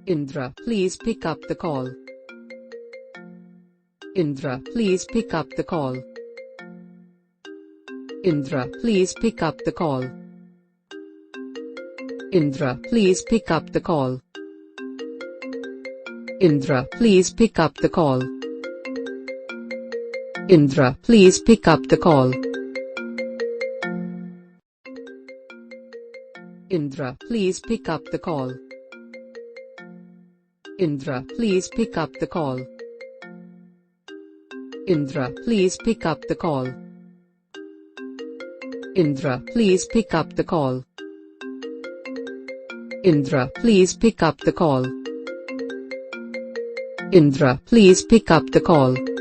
Indra, please pick up the call. Indra, please pick up the call. Indra, please pick up the call. Indra, please pick up the call. Indra, please pick up the call. Indra, please pick up the call. Indra, please pick up the call. Indra, please pick up the call. Indra, please pick up the call. Indra, please pick up the call. Indra, please pick up the call. Indra, please pick up the call.